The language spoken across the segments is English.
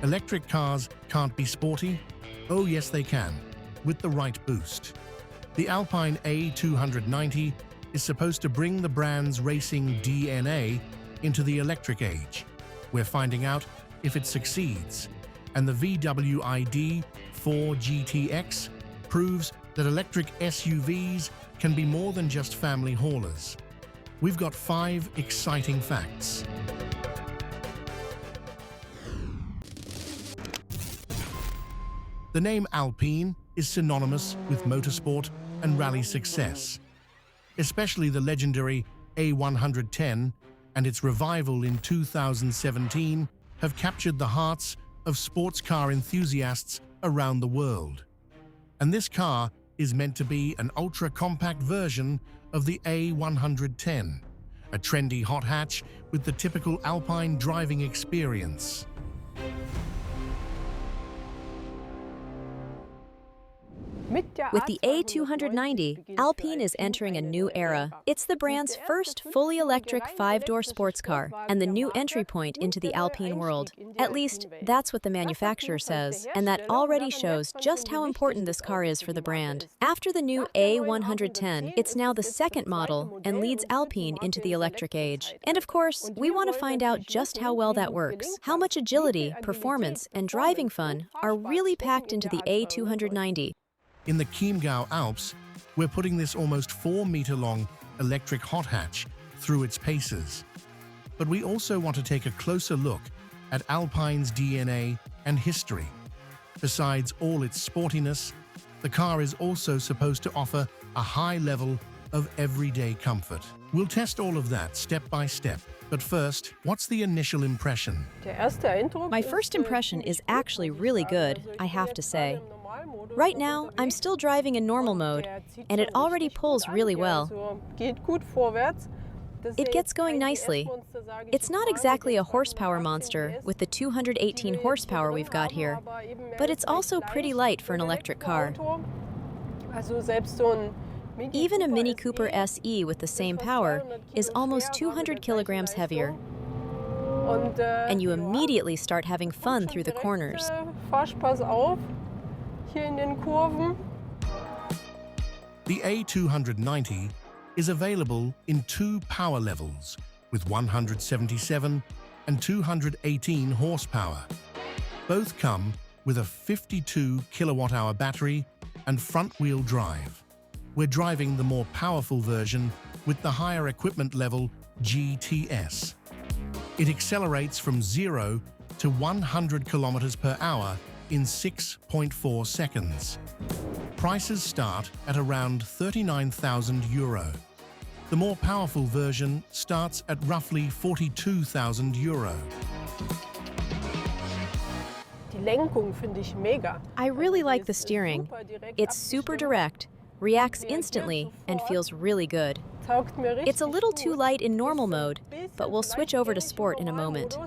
Electric cars can't be sporty? Oh yes they can, with the right boost. The Alpine A290 is supposed to bring the brand's racing DNA into the electric age. We're finding out if it succeeds, and the VW ID.4 GTX proves that electric SUVs can be more than just family haulers. We've got 5 exciting facts. The name Alpine is synonymous with motorsport and rally success. Especially the legendary A110 and its revival in 2017 have captured the hearts of sports car enthusiasts around the world. And this car is meant to be an ultra-compact version of the A110, a trendy hot hatch with the typical Alpine driving experience. With the A290, Alpine is entering a new era. It's the brand's first fully electric 5-door sports car and the new entry point into the Alpine world. At least, that's what the manufacturer says, and that already shows just how important this car is for the brand. After the new A110, it's now the second model and leads Alpine into the electric age. And of course, we want to find out just how well that works, how much agility, performance, and driving fun are really packed into the A290. In the Chiemgau Alps, we're putting this almost 4-meter-long electric hot hatch through its paces. But we also want to take a closer look at Alpine's DNA and history. Besides all its sportiness, the car is also supposed to offer a high level of everyday comfort. We'll test all of that step by step. But first, what's the initial impression? My first impression is actually really good, I have to say. Right now, I'm still driving in normal mode, and it already pulls really well. It gets going nicely. It's not exactly a horsepower monster with the 218 horsepower we've got here, but it's also pretty light for an electric car. Even a Mini Cooper SE with the same power is almost 200 kilograms heavier. And you immediately start having fun through the corners. The A290 is available in 2 power levels with 177 and 218 horsepower. Both come with a 52 kilowatt-hour battery and front-wheel drive. We're driving the more powerful version with the higher equipment level GTS. It accelerates from 0 to 100 kilometers per hour in 6.4 seconds. Prices start at around €39,000. The more powerful version starts at roughly €42,000. I really like the steering. It's super direct, reacts instantly, and feels really good. It's a little too light in normal mode, but we'll switch over to sport in a moment.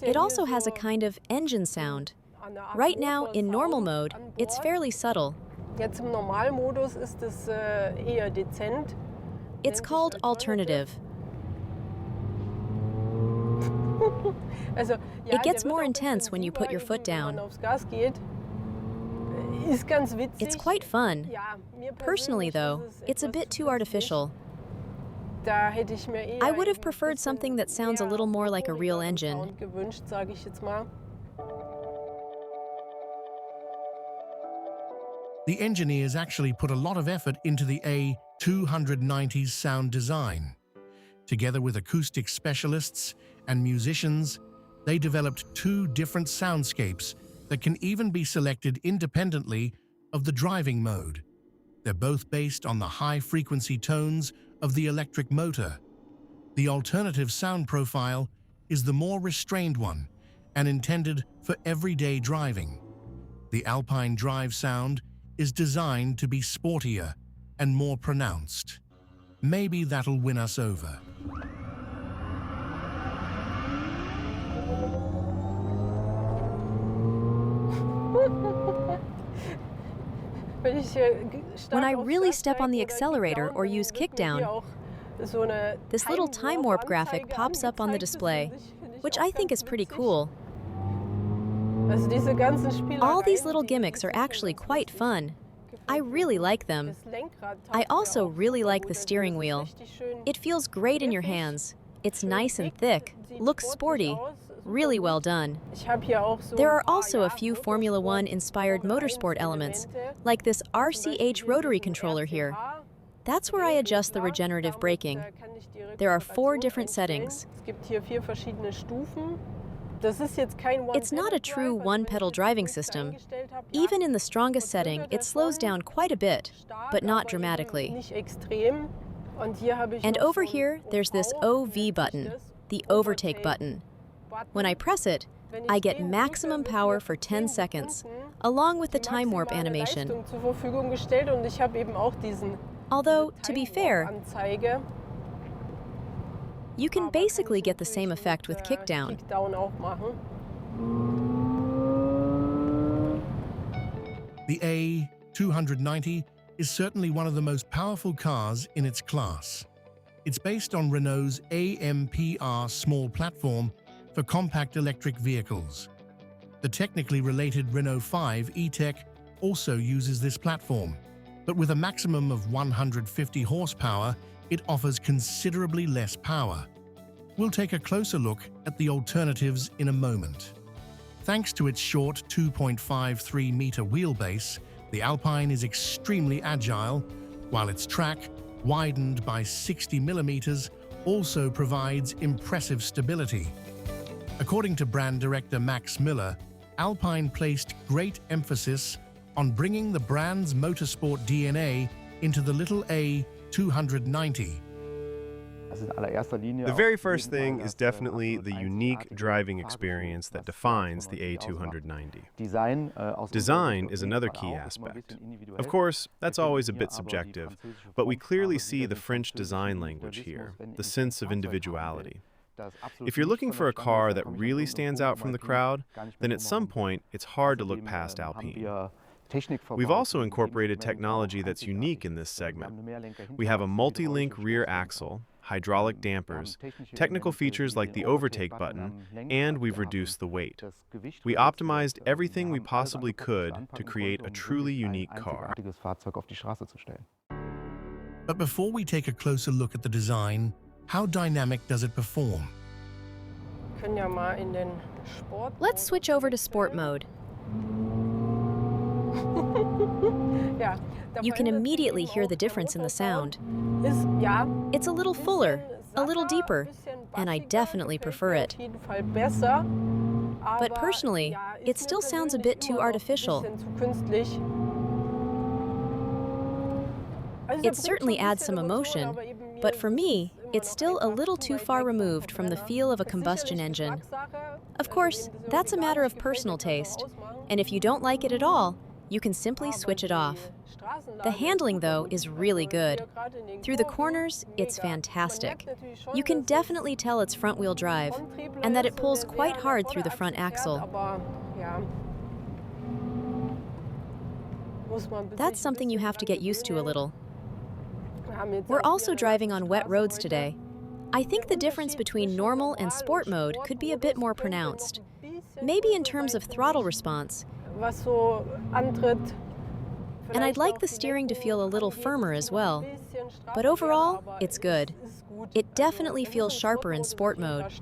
It also has a kind of engine sound. Right now, in normal mode, it's fairly subtle. It's called alternative. It gets more intense when you put your foot down. It's quite fun. Personally, though, it's a bit too artificial. I would have preferred something that sounds a little more like a real engine. The engineers actually put a lot of effort into the A290's sound design. Together with acoustic specialists and musicians, they developed 2 different soundscapes that can even be selected independently of the driving mode. They're both based on the high-frequency tones of the electric motor. The alternative sound profile is the more restrained one and intended for everyday driving. The Alpine Drive sound is designed to be sportier and more pronounced. Maybe that'll win us over. When I really step on the accelerator or use kickdown, This little time warp graphic pops up on the display, which I think is pretty cool. All these little gimmicks are actually quite fun. I really like them. I also really like the steering wheel. It feels great in your hands. It's nice and thick, looks sporty, really well done. There are also a few Formula One inspired motorsport elements, like this RCH rotary controller here. That's where I adjust the regenerative braking. There are 4 different settings. It's not a true one-pedal driving system. Even in the strongest setting, it slows down quite a bit, but not dramatically. And over here, there's this OV button, the overtake button. When I press it, I get maximum power for 10 seconds, along with the time warp animation. Although, to be fair, you can basically get the same effect with kickdown. The A290 is certainly one of the most powerful cars in its class. It's based on Renault's AMPR small platform for compact electric vehicles. The technically related Renault 5 E-Tech also uses this platform, but with a maximum of 150 horsepower, it offers considerably less power. We'll take a closer look at the alternatives in a moment. Thanks to its short 2.53-meter wheelbase, the Alpine is extremely agile, while its track, widened by 60 millimeters, also provides impressive stability. According to brand director Max Miller, Alpine placed great emphasis on bringing the brand's motorsport DNA into the little A290. The very first thing is definitely the unique driving experience that defines the A290. Design is another key aspect. Of course, that's always a bit subjective, but we clearly see the French design language here, the sense of individuality. If you're looking for a car that really stands out from the crowd, then at some point it's hard to look past Alpine. We've also incorporated technology that's unique in this segment. We have a multi-link rear axle, hydraulic dampers, technical features like the overtake button, and we've reduced the weight. We optimized everything we possibly could to create a truly unique car. But before we take a closer look at the design, how dynamic does it perform? Let's switch over to sport mode. You can immediately hear the difference in the sound. It's a little fuller, a little deeper, and I definitely prefer it. But personally, it still sounds a bit too artificial. It certainly adds some emotion, but for me, it's still a little too far removed from the feel of a combustion engine. Of course, that's a matter of personal taste, and if you don't like it at all, you can simply switch it off. The handling, though, is really good. Through the corners, it's fantastic. You can definitely tell it's front-wheel drive, and that it pulls quite hard through the front axle. That's something you have to get used to a little. We're also driving on wet roads today. I think the difference between normal and sport mode could be a bit more pronounced. Maybe in terms of throttle response. And I'd like the steering to feel a little firmer as well. But overall, it's good. It definitely feels sharper in sport mode.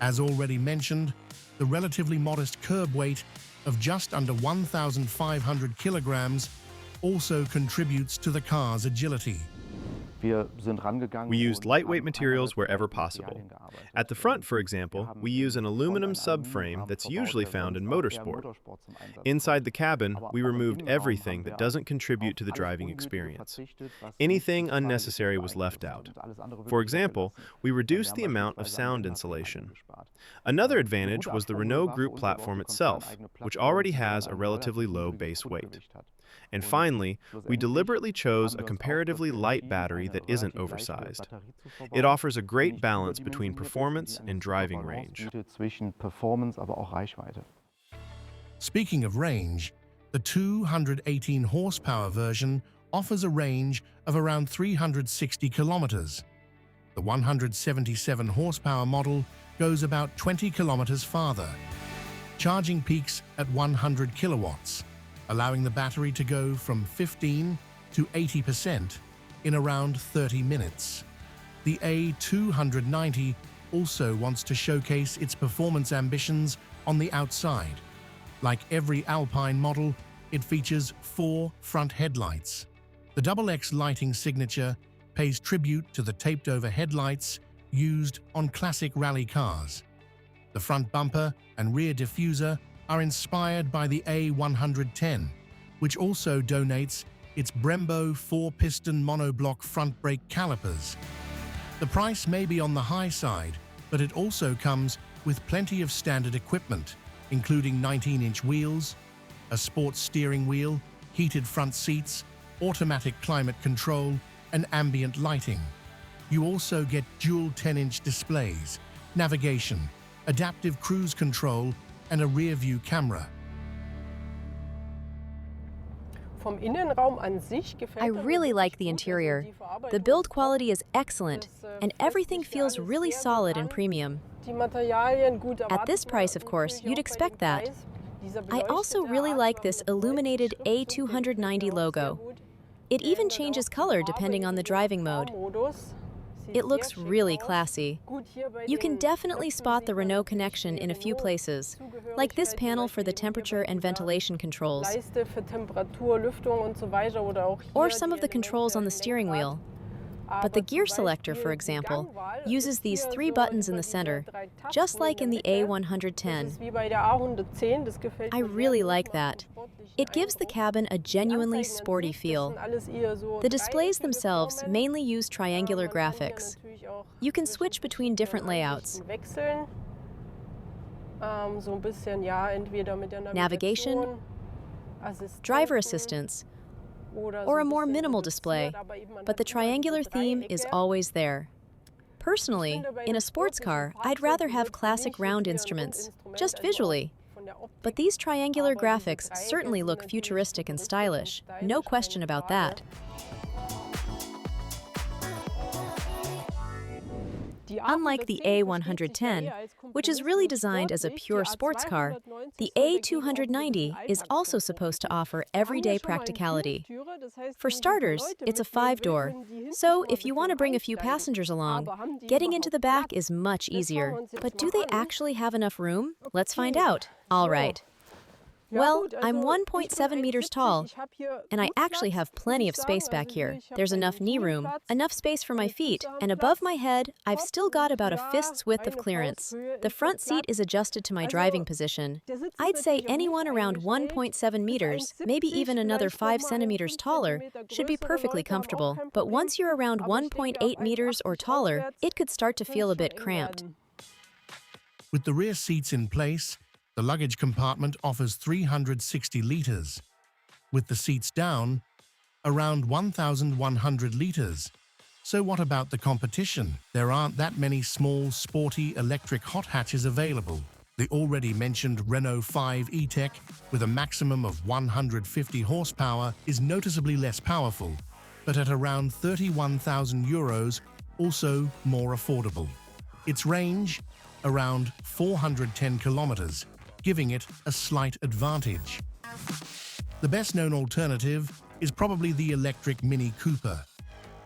As already mentioned, the relatively modest curb weight of just under 1,500 kilograms also contributes to the car's agility. We used lightweight materials wherever possible. At the front, for example, we use an aluminum subframe that's usually found in motorsport. Inside the cabin, we removed everything that doesn't contribute to the driving experience. Anything unnecessary was left out. For example, we reduced the amount of sound insulation. Another advantage was the Renault Group platform itself, which already has a relatively low base weight. And finally, we deliberately chose a comparatively light battery that isn't oversized. It offers a great balance between performance and driving range. Speaking of range, the 218 horsepower version offers a range of around 360 kilometers. The 177 horsepower model goes about 20 kilometers farther. Charging peaks at 100 kilowatts, allowing the battery to go from 15 to 80% in around 30 minutes. The A290 also wants to showcase its performance ambitions on the outside. Like every Alpine model, it features 4 front headlights. The XX lighting signature pays tribute to the taped-over headlights used on classic rally cars. The front bumper and rear diffuser are inspired by the A110, which also donates its Brembo 4-piston monoblock front brake calipers. The price may be on the high side, but it also comes with plenty of standard equipment, including 19-inch wheels, a sports steering wheel, heated front seats, automatic climate control, and ambient lighting. You also get dual 10-inch displays, navigation, adaptive cruise control, and a rear-view camera. I really like the interior. The build quality is excellent, and everything feels really solid and premium. At this price, of course, you'd expect that. I also really like this illuminated A290 logo. It even changes color depending on the driving mode. It looks really classy. You can definitely spot the Renault connection in a few places, like this panel for the temperature and ventilation controls, or some of the controls on the steering wheel. But the gear selector, for example, uses these 3 buttons in the center, just like in the A110. I really like that. It gives the cabin a genuinely sporty feel. The displays themselves mainly use triangular graphics. You can switch between different layouts. Navigation, driver assistance, or a more minimal display, but the triangular theme is always there. Personally, in a sports car, I'd rather have classic round instruments, just visually. But these triangular graphics certainly look futuristic and stylish, no question about that. Unlike the A110, which is really designed as a pure sports car, the A290 is also supposed to offer everyday practicality. For starters, it's a 5-door, so if you want to bring a few passengers along, getting into the back is much easier. But do they actually have enough room? Let's find out. All right. Well, I'm 1.7 meters tall, and I actually have plenty of space back here. There's enough knee room, enough space for my feet, and above my head, I've still got about a fist's width of clearance. The front seat is adjusted to my driving position. I'd say anyone around 1.7 meters, maybe even another 5 centimeters taller, should be perfectly comfortable. But once you're around 1.8 meters or taller, it could start to feel a bit cramped. With the rear seats in place, the luggage compartment offers 360 liters. With the seats down, around 1,100 liters. So what about the competition? There aren't that many small, sporty electric hot hatches available. The already mentioned Renault 5 E-Tech, with a maximum of 150 horsepower, is noticeably less powerful, but at around 31,000 euros, also more affordable. Its range, around 410 kilometers, giving it a slight advantage. The best-known alternative is probably the electric Mini Cooper.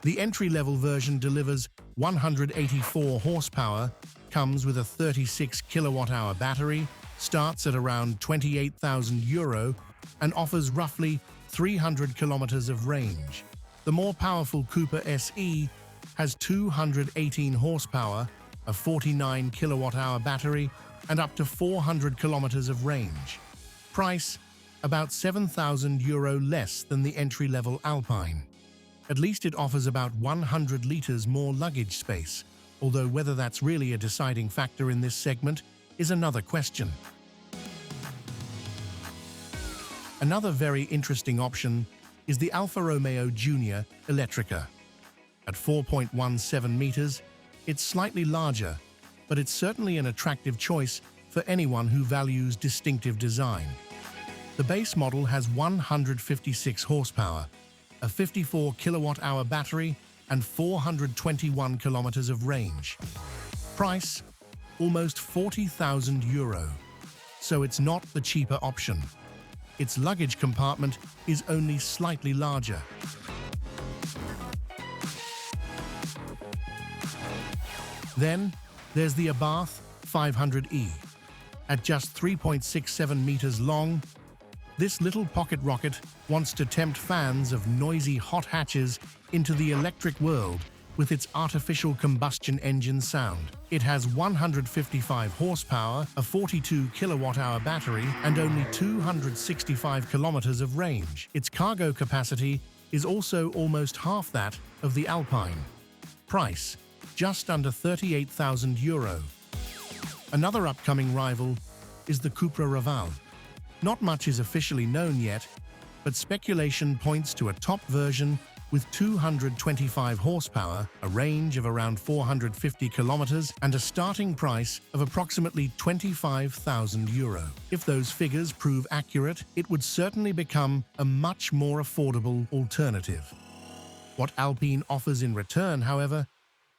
The entry-level version delivers 184 horsepower, comes with a 36 kilowatt-hour battery, starts at around 28,000 euro, and offers roughly 300 kilometers of range. The more powerful Cooper SE has 218 horsepower, a 49 kilowatt-hour battery, and up to 400 kilometers of range. Price, about 7,000 euro less than the entry-level Alpine. At least it offers about 100 liters more luggage space, although whether that's really a deciding factor in this segment is another question. Another very interesting option is the Alfa Romeo Junior Elettrica. At 4.17 meters, it's slightly larger, but it's certainly an attractive choice for anyone who values distinctive design. The base model has 156 horsepower, a 54 kilowatt-hour battery, and 421 kilometers of range. Price, almost €40,000. So it's not the cheaper option. Its luggage compartment is only slightly larger. Then, there's the Abarth 500e. At just 3.67 meters long, this little pocket rocket wants to tempt fans of noisy hot hatches into the electric world with its artificial combustion engine sound. It has 155 horsepower, a 42 kilowatt-hour battery, and only 265 kilometers of range. Its cargo capacity is also almost half that of the Alpine. Price, just under €38,000. Another upcoming rival is the Cupra Raval. Not much is officially known yet, but speculation points to a top version with 225 horsepower, a range of around 450 kilometers, and a starting price of approximately €25,000. If those figures prove accurate, it would certainly become a much more affordable alternative. What Alpine offers in return, however,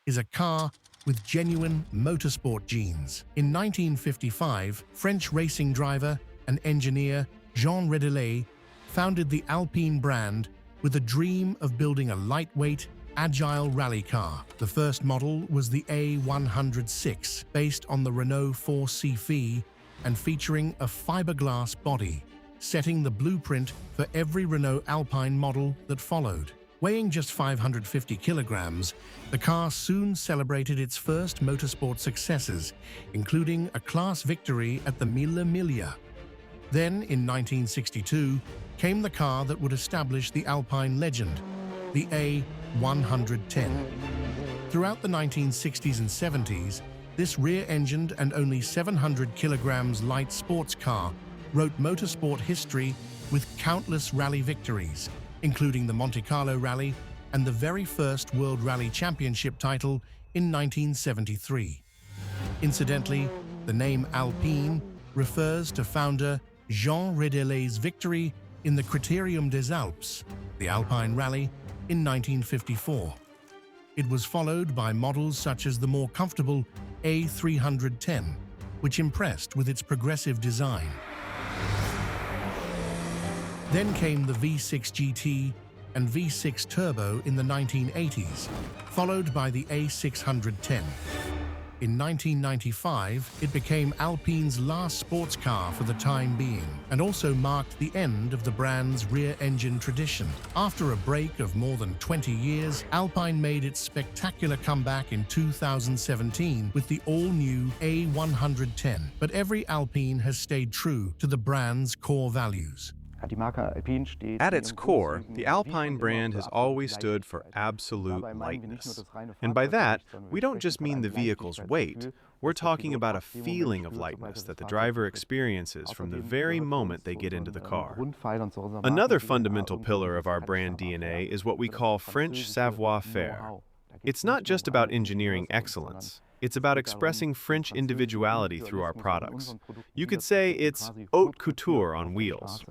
is a car with genuine motorsport genes. In 1955, French racing driver and engineer Jean Rédélé founded the Alpine brand with a dream of building a lightweight, agile rally car. The first model was the A106, based on the Renault 4CV and featuring a fiberglass body, setting the blueprint for every Renault Alpine model that followed. Weighing just 550 kilograms, the car soon celebrated its first motorsport successes, including a class victory at the Mille Miglia. Then, in 1962, came the car that would establish the Alpine legend, the A110. Throughout the 1960s and 70s, this rear-engined and only 700 kilograms light sports car wrote motorsport history with countless rally victories, including the Monte Carlo Rally and the very first World Rally Championship title in 1973. Incidentally, the name Alpine refers to founder Jean Rédélé's victory in the Critérium des Alpes, the Alpine Rally, in 1954. It was followed by models such as the more comfortable A310, which impressed with its progressive design. Then came the V6 GT and V6 Turbo in the 1980s, followed by the A610. In 1995, it became Alpine's last sports car for the time being, and also marked the end of the brand's rear-engine tradition. After a break of more than 20 years, Alpine made its spectacular comeback in 2017 with the all-new A110. But every Alpine has stayed true to the brand's core values. At its core, the Alpine brand has always stood for absolute lightness. And by that, we don't just mean the vehicle's weight. We're talking about a feeling of lightness that the driver experiences from the very moment they get into the car. Another fundamental pillar of our brand DNA is what we call French savoir-faire. It's not just about engineering excellence. It's about expressing French individuality through our products. You could say it's haute couture on wheels.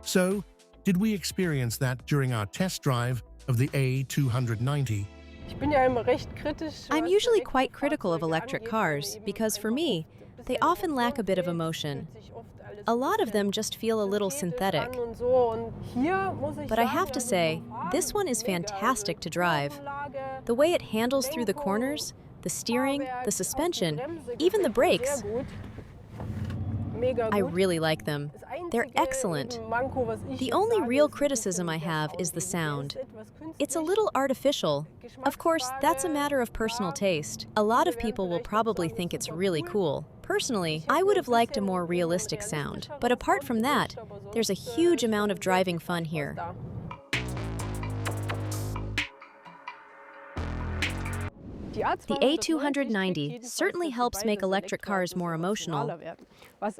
So, did we experience that during our test drive of the A290? I'm usually quite critical of electric cars because, for me, they often lack a bit of emotion. A lot of them just feel a little synthetic. But I have to say, this one is fantastic to drive. The way it handles through the corners, the steering, the suspension, even the brakes. I really like them. They're excellent. The only real criticism I have is the sound. It's a little artificial. Of course, that's a matter of personal taste. A lot of people will probably think it's really cool. Personally, I would have liked a more realistic sound. But apart from that, there's a huge amount of driving fun here. The A290 certainly helps make electric cars more emotional.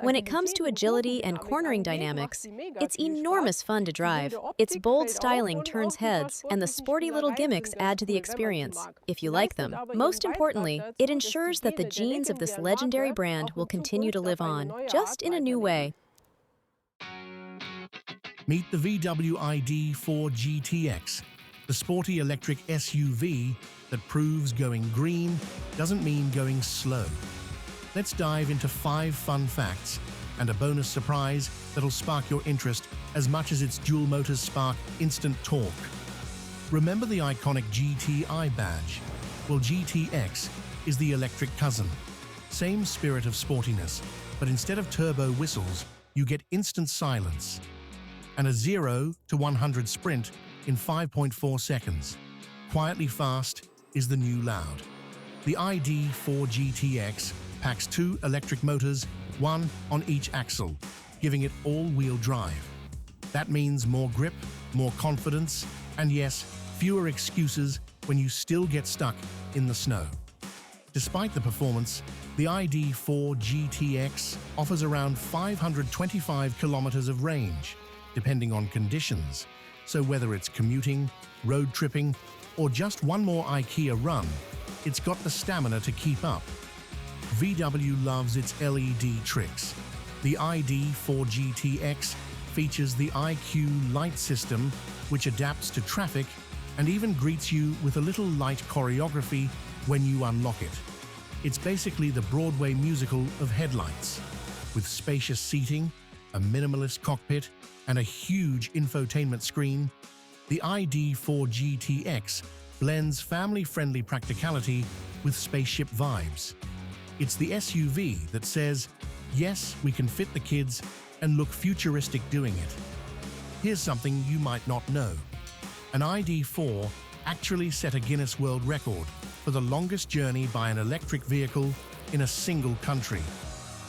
When it comes to agility and cornering dynamics, it's enormous fun to drive. Its bold styling turns heads, and the sporty little gimmicks add to the experience, if you like them. Most importantly, it ensures that the genes of this legendary brand will continue to live on, just in a new way. Meet the VW ID.4 GTX, the sporty electric SUV that proves going green doesn't mean going slow. Let's dive into 5 fun facts and a bonus surprise that'll spark your interest as much as its dual motors spark instant torque. Remember the iconic GTI badge? Well, GTX is the electric cousin. Same spirit of sportiness, but instead of turbo whistles, you get instant silence. And a 0 to 100 sprint in 5.4 seconds. Quietly fast is the new loud. The ID.4 GTX packs 2 electric motors, 1 on each axle, giving it all-wheel drive. That means more grip, more confidence, and yes, fewer excuses when you still get stuck in the snow. Despite the performance, the ID.4 GTX offers around 525 kilometers of range, depending on conditions. So whether it's commuting, road tripping, or just one more IKEA run, it's got the stamina to keep up. VW loves its LED tricks. The ID.4 GTX features the IQ light system, which adapts to traffic and even greets you with a little light choreography when you unlock it. It's basically the Broadway musical of headlights. With spacious seating, a minimalist cockpit, and a huge infotainment screen, the ID.4 GTX blends family-friendly practicality with spaceship vibes. It's the SUV that says, yes, we can fit the kids and look futuristic doing it. Here's something you might not know. An ID.4 actually set a Guinness World Record for the longest journey by an electric vehicle in a single country,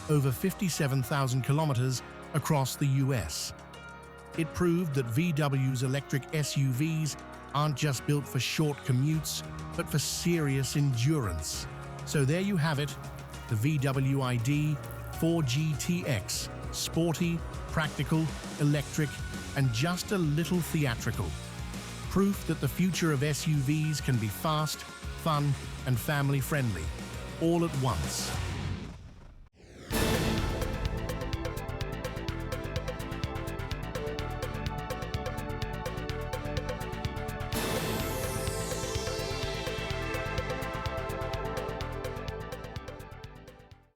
over 57,000 kilometers across the US. It proved that VW's electric SUVs aren't just built for short commutes, but for serious endurance. So there you have it, the VW ID.4 GTX, sporty, practical, electric, and just a little theatrical. Proof that the future of SUVs can be fast, fun, and family-friendly, all at once.